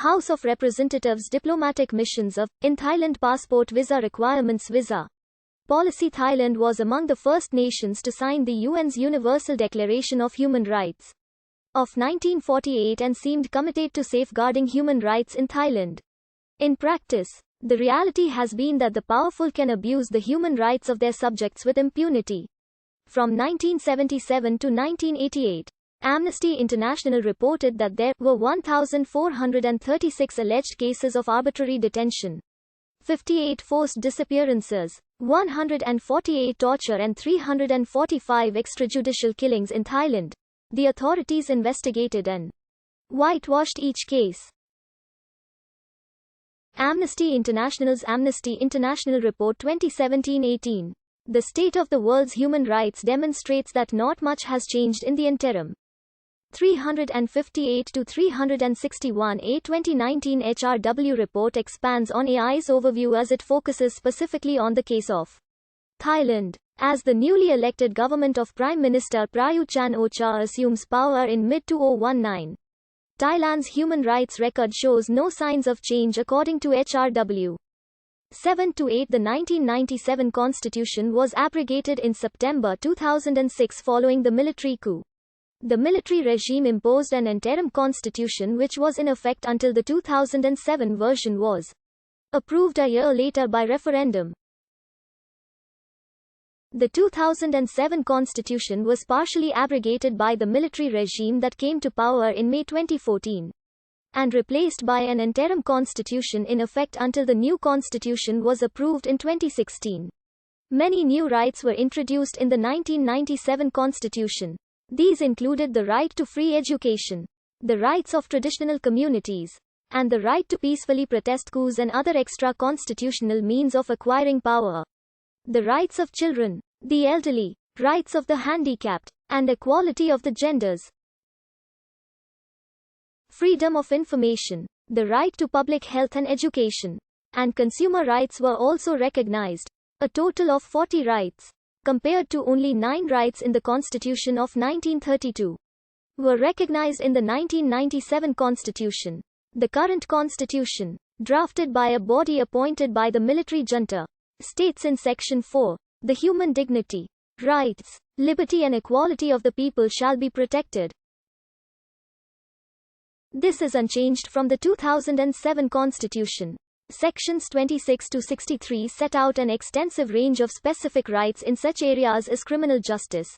House of Representatives Diplomatic Missions of, in Thailand Passport Visa Requirements Visa Policy. Thailand was among the first nations to sign the UN's Universal Declaration of Human Rights of 1948 and seemed committed to safeguarding human rights in Thailand. In practice, the reality has been that the powerful can abuse the human rights of their subjects with impunity. From 1977 to 1988, Amnesty International reported that there were 1,436 alleged cases of arbitrary detention, 58 forced disappearances, 148 torture and 345 extrajudicial killings in Thailand. The authorities investigated and whitewashed each case. Amnesty International's Amnesty International Report 2017-18. The state of the world's human rights demonstrates that not much has changed in the interim. 358 to 361. A 2019 HRW report expands on AI's overview as it focuses specifically on the case of Thailand. As the newly elected government of Prime Minister Prayut Chan-o-cha assumes power in mid-2019, Thailand's human rights record shows no signs of change according to HRW. 7-8. The 1997 constitution was abrogated in September 2006 following the military coup. The military regime imposed an interim constitution which was in effect until the 2007 version was approved a year later by referendum. The 2007 constitution was partially abrogated by the military regime that came to power in May 2014, and replaced by an interim constitution in effect until the new constitution was approved in 2016. Many new rights were introduced in the 1997 constitution. These included the right to free education, the rights of traditional communities, and the right to peacefully protest coups and other extra-constitutional means of acquiring power. The rights of children, the elderly, rights of the handicapped, and equality of the genders. Freedom of information, the right to public health and education, and consumer rights were also recognized. A total of 40 rights, compared to only 9 rights in the Constitution of 1932, were recognized in the 1997 Constitution. The current Constitution, drafted by a body appointed by the military junta, states in Section 4, the human dignity, rights, liberty and equality of the people shall be protected. This is unchanged from the 2007 Constitution. Sections 26 to 63 set out an extensive range of specific rights in such areas as criminal justice,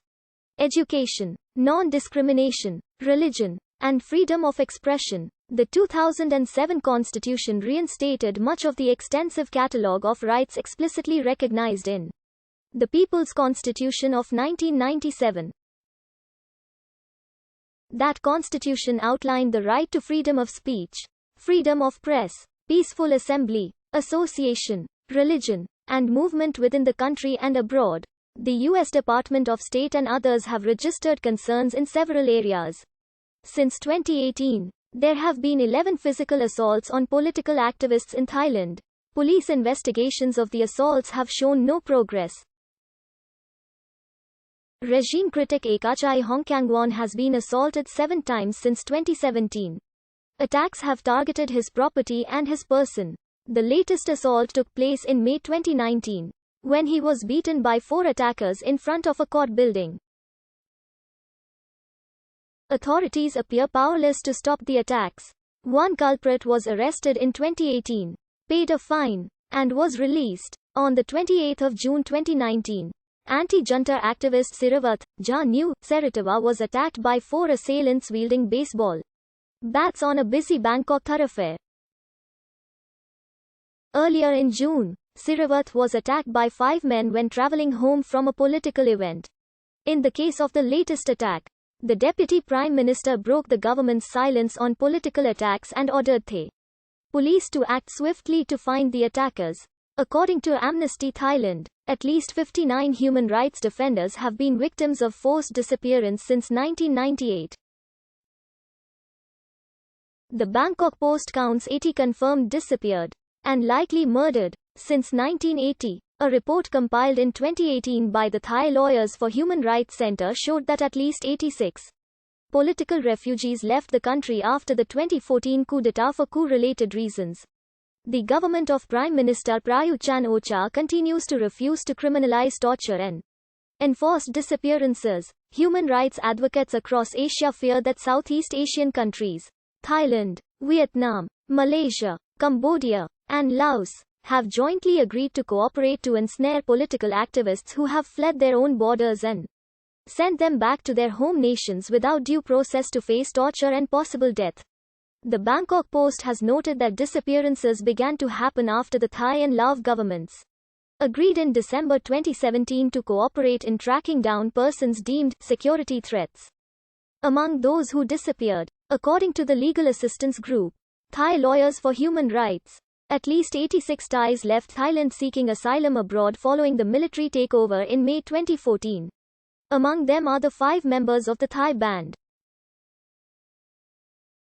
education, non-discrimination, religion, and freedom of expression. The 2007 Constitution reinstated much of the extensive catalogue of rights explicitly recognized in the People's Constitution of 1997. That Constitution outlined the right to freedom of speech, freedom of press, peaceful assembly, association, religion, and movement within the country and abroad. The U.S. Department of State and others have registered concerns in several areas. Since 2018, there have been 11 physical assaults on political activists in Thailand. Police investigations of the assaults have shown no progress. Regime critic Ekachai Hongkangwon has been assaulted 7 times since 2017. Attacks have targeted his property and his person. The latest assault took place in May 2019, when he was beaten by 4 attackers in front of a court building. Authorities appear powerless to stop the attacks. One culprit was arrested in 2018, paid a fine, and was released. On the 28th of June 2019, anti-junta activist Siravat Janu Seritawa was attacked by 4 assailants wielding baseball bats on a busy Bangkok thoroughfare. Earlier in June, Siravat was attacked by 5 men when traveling home from a political event. In the case of the latest attack, the Deputy Prime Minister broke the government's silence on political attacks and ordered the police to act swiftly to find the attackers. According to Amnesty Thailand, at least 59 human rights defenders have been victims of forced disappearance since 1998. The Bangkok Post counts 80 confirmed disappeared and likely murdered since 1980. A report compiled in 2018 by the Thai Lawyers for Human Rights Center showed that at least 86 political refugees left the country after the 2014 coup d'etat for coup-related reasons. The government of Prime Minister Prayut Chan-o-cha continues to refuse to criminalize torture and enforced disappearances. Human rights advocates across Asia fear that Southeast Asian countries, Thailand, Vietnam, Malaysia, Cambodia, and Laos, have jointly agreed to cooperate to ensnare political activists who have fled their own borders and send them back to their home nations without due process to face torture and possible death. The Bangkok Post has noted that disappearances began to happen after the Thai and Lao governments agreed in December 2017 to cooperate in tracking down persons deemed security threats. Among those who disappeared, according to the legal assistance group, Thai Lawyers for Human Rights, at least 86 Thais left Thailand seeking asylum abroad following the military takeover in May 2014. Among them are the 5 members of the Thai band.